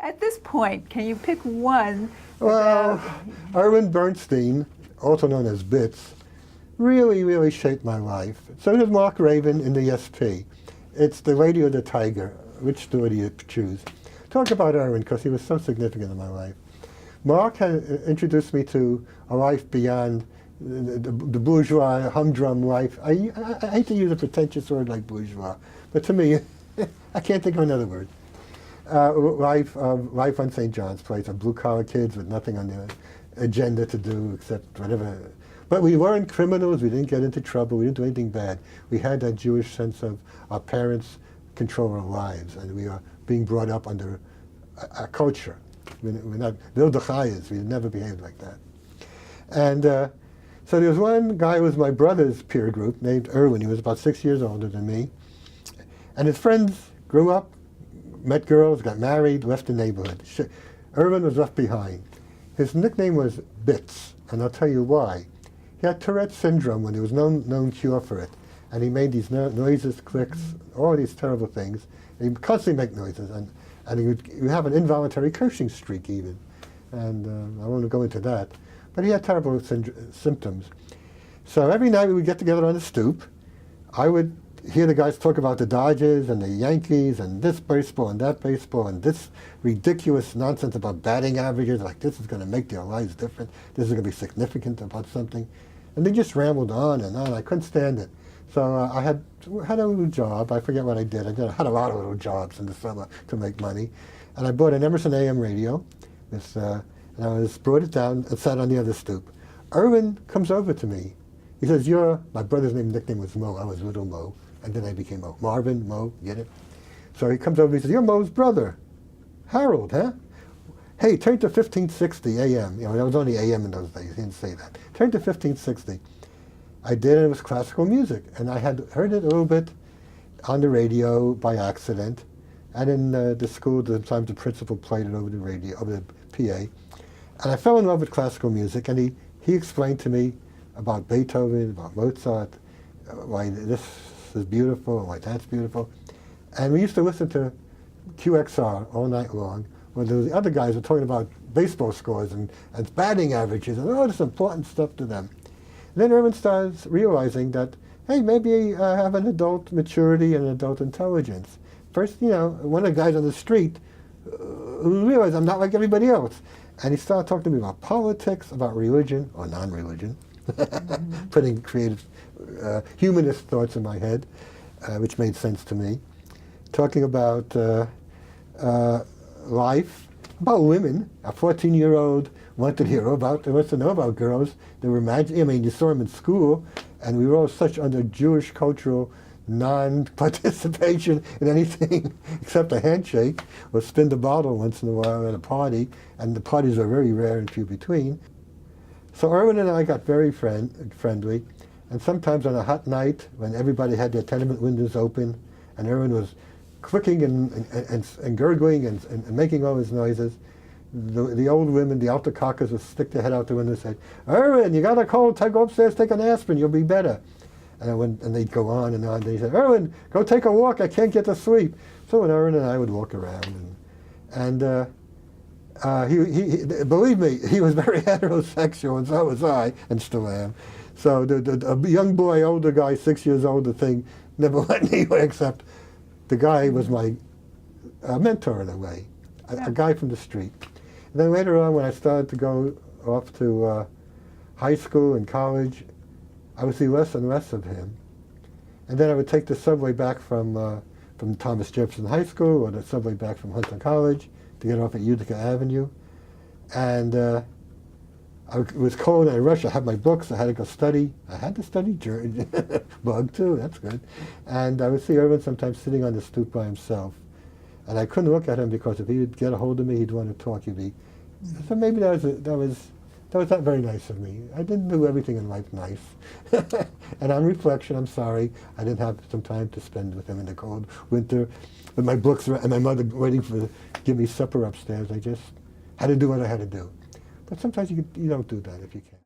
At this point, can you pick one? Well, Irwin Bernstein, also known as Bits, really shaped my life. So does Mark Raven in the ESP. It's the Lady or the Tiger. Which story do you choose? Talk about Irwin, because he was so significant in my life. Mark had introduced me to a life beyond the bourgeois, humdrum life. I hate to use a pretentious word like bourgeois, but to me, I can't think of another word. Life on St. John's Place of blue-collar kids with nothing on their agenda to do except whatever. But we weren't criminals. We didn't get into trouble. We didn't do anything bad. We had that Jewish sense of our parents control our lives, and we are being brought up under a culture. We're not Vildachayas. We never behaved like that. And so there was one guy who was my brother's peer group named Irwin. He was about 6 years older than me. And his friends grew up, met girls, got married, left the neighborhood. Irwin was left behind. His nickname was Bits, and I'll tell you why. He had Tourette's syndrome when there was no known cure for it. And he made these noises, clicks, all these terrible things. And he would constantly make noises, and he would have an involuntary cursing streak even. And I won't go into that. But he had terrible symptoms. So every night we would get together on the stoop. I would hear the guys talk about the Dodgers and the Yankees and this baseball and that baseball and this ridiculous nonsense about batting averages, like this is going to make their lives different, this is going to be significant about something. And they just rambled on and on. I couldn't stand it. So I had a little job. I forget what I did. I had a lot of little jobs in the summer to make money. And I bought an Emerson AM radio, and I brought it down and sat on the other stoop. Irwin comes over to me. He says, my brother's nickname was Mo. I was Little Mo. And then I became Mo. Marvin, Mo, get it? So he comes over and he says, you're Mo's brother. Harold, huh? Hey, turn to 1560 AM. You know, that was only AM in those days. He didn't say that. Turn to 1560. I did, and it was classical music. And I had heard it a little bit on the radio by accident. And in the school, sometimes the principal played it over the radio, over the PA. And I fell in love with classical music, and he explained to me about Beethoven, about Mozart, why this is beautiful, and why that's beautiful. And we used to listen to QXR all night long, where the other guys were talking about baseball scores and batting averages and all this important stuff to them. And then Irwin starts realizing that, hey, maybe I have an adult maturity and an adult intelligence. First, you know, one of the guys on the street who realized I'm not like everybody else. And he started talking to me about politics, about religion, or non-religion, putting creative, humanist thoughts in my head, which made sense to me. Talking about life, about women. A 14-year-old wanted to know about girls. They were imagining, I mean, you saw them in school, and we were all such under Jewish cultural non-participation in anything except a handshake or spin the bottle once in a while at a party, and the parties are very rare and few between. So Irwin and I got very friendly, and sometimes on a hot night when everybody had their tenement windows open and Irwin was clicking and gurgling and making all his noises, the old women, the altar cockers, would stick their head out the window and say, Irwin, you got a cold, go upstairs, take an aspirin, you'll be better. And they'd go on and on. They said, Irwin, go take a walk. I can't get to sleep. So when Irwin and I would walk around, and he believe me, he was very heterosexual, and so was I, and still am. So a young boy, older guy, 6 years older thing, never went anywhere except the guy was my mentor in a way, a guy from the street. And then later on, when I started to go off to high school and college, I would see less and less of him. And then I would take the subway back from Thomas Jefferson High School or the subway back from Hunter College to get off at Utica Avenue. And it was cold and I rushed. I had my books. I had to go study. I had to study German. Bug too, that's good. And I would see Irwin sometimes sitting on the stoop by himself. And I couldn't look at him because if he would get a hold of me, he'd want to talk. So maybe that was not very nice of me. I didn't do everything in life nice. And on reflection, I'm sorry, I didn't have some time to spend with him in the cold winter with my books and my mother waiting to give me supper upstairs. I just had to do what I had to do. But sometimes you don't do that if you can.